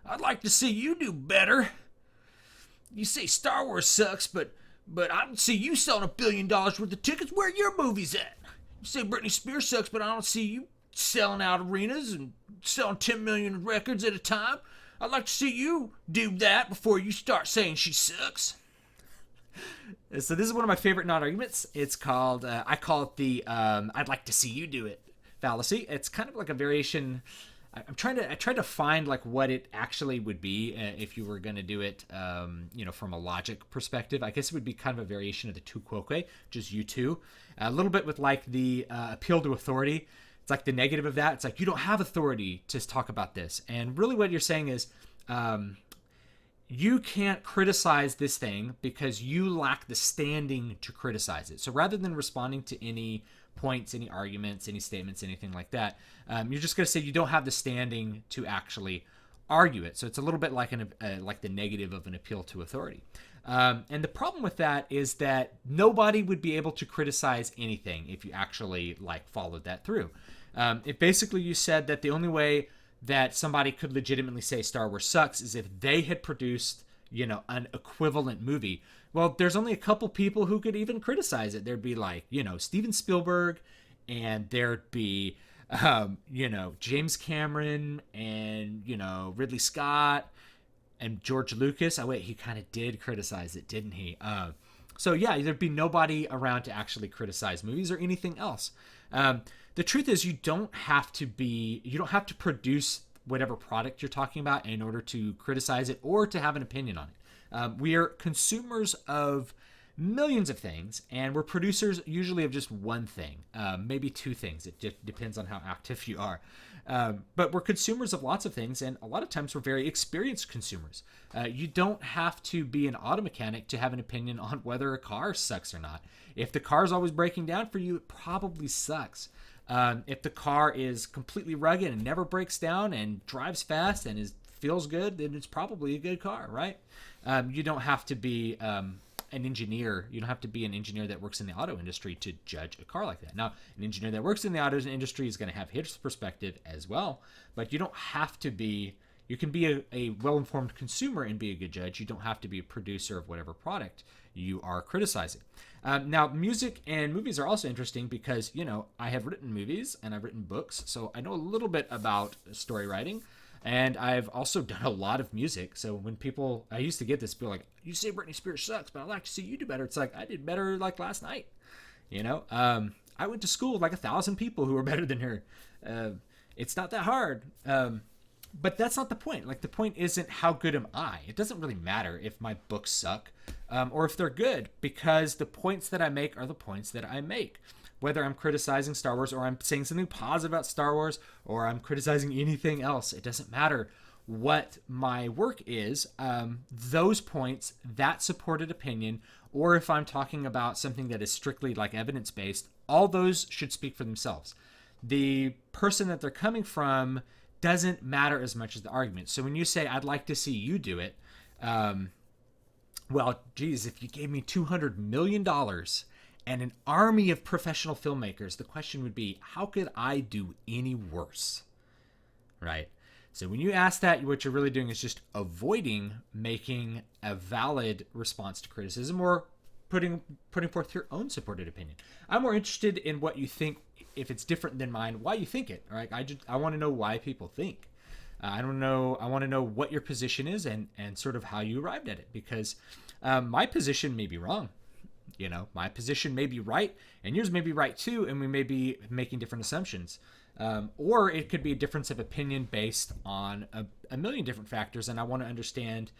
I'd like to see you do better. You say Star Wars sucks, but I don't see you selling $1 billion worth of tickets. Where are your movies at? You say Britney Spears sucks, but I don't see you selling out arenas and selling 10 million records at a time. I'd like to see you do that before you start saying she sucks. So this is one of my favorite non-arguments. It's called, I call it the I'd like to see you do it fallacy. It's kind of like a variation. I tried to find like what it actually would be if you were going to do it, from a logic perspective. I guess it would be kind of a variation of the tu quoque, just you two. A little bit with like the appeal to authority. It's like the negative of that. It's like you don't have authority to talk about this. And really what you're saying is you can't criticize this thing because you lack the standing to criticize it. So rather than responding to any points, any arguments, any statements, anything like that, you're just going to say you don't have the standing to actually argue it. So it's a little bit like like the negative of an appeal to authority. And the problem with that is that nobody would be able to criticize anything if you actually like followed that through. If basically you said that the only way that somebody could legitimately say Star Wars sucks is if they had produced, an equivalent movie. Well, there's only a couple people who could even criticize it. There'd be like, Steven Spielberg, and there'd be, James Cameron, and, Ridley Scott, and George Lucas. Oh, wait, he kind of did criticize it, didn't he? So, yeah, there'd be nobody around to actually criticize movies or anything else. The truth is you don't have to produce whatever product you're talking about in order to criticize it or to have an opinion on it. We are consumers of millions of things, and we're producers usually of just one thing, maybe two things. It just depends on how active you are. But we're consumers of lots of things, and a lot of times we're very experienced consumers. You don't have to be an auto mechanic to have an opinion on whether a car sucks or not. If the car is always breaking down for you, it probably sucks. If the car is completely rugged and never breaks down and drives fast and feels good, then it's probably a good car, right? You don't have to be an engineer. You don't have to be an engineer that works in the auto industry to judge a car like that. Now, an engineer that works in the auto industry is going to have his perspective as well, but you don't have to be. You can be a well-informed consumer and be a good judge. You don't have to be a producer of whatever product you are criticizing. Now, music and movies are also interesting because, I have written movies and I've written books, so I know a little bit about story writing, and I've also done a lot of music. So when I used to get this, people like, you say Britney Spears sucks, but I'd like to see you do better. It's like, I did better like last night. I went to school with like 1,000 people who were better than her. It's not that hard. But that's not the point. Like, the point isn't how good am I. It doesn't really matter if my books suck or if they're good, because the points that I make are the points that I make. Whether I'm criticizing Star Wars or I'm saying something positive about Star Wars or I'm criticizing anything else, it doesn't matter what my work is. Those points, that supported opinion, or if I'm talking about something that is strictly like evidence-based, all those should speak for themselves. The person that they're coming from doesn't matter as much as the argument. So when you say, I'd like to see you do it, well, geez, if you gave me $200 million and an army of professional filmmakers, the question would be, how could I do any worse? Right? So when you ask that, what you're really doing is just avoiding making a valid response to criticism or putting forth your own supported opinion. I'm more interested in what you think, if it's different than mine, why you think it. Right? I want to know why people think. I want to know what your position is and sort of how you arrived at it, because my position may be wrong. My position may be right and yours may be right too, and we may be making different assumptions. Or it could be a difference of opinion based on a million different factors, and I want to understand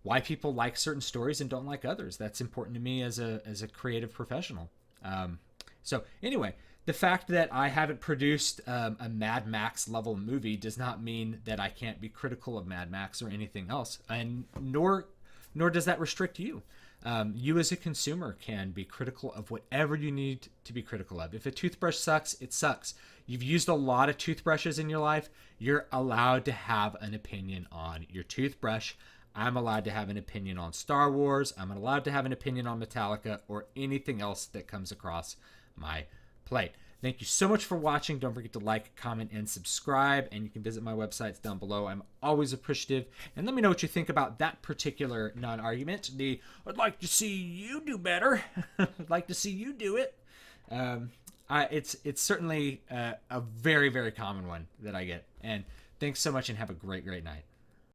why people like certain stories and don't like others. That's important to me as a creative professional. So anyway, the fact that I haven't produced a Mad Max level movie does not mean that I can't be critical of Mad Max or anything else, and nor does that restrict you. You as a consumer can be critical of whatever you need to be critical of. If a toothbrush sucks, it sucks. You've used a lot of toothbrushes in your life. You're allowed to have an opinion on your toothbrush. I'm allowed to have an opinion on Star Wars. I'm allowed to have an opinion on Metallica or anything else that comes across my plate. Thank you so much for watching. Don't forget to like, comment, and subscribe. And you can visit my websites down below. I'm always appreciative. And let me know what you think about that particular non-argument. I'd like to see you do better. I'd like to see you do it. It's certainly a very, very common one that I get. And thanks so much and have a great, great night.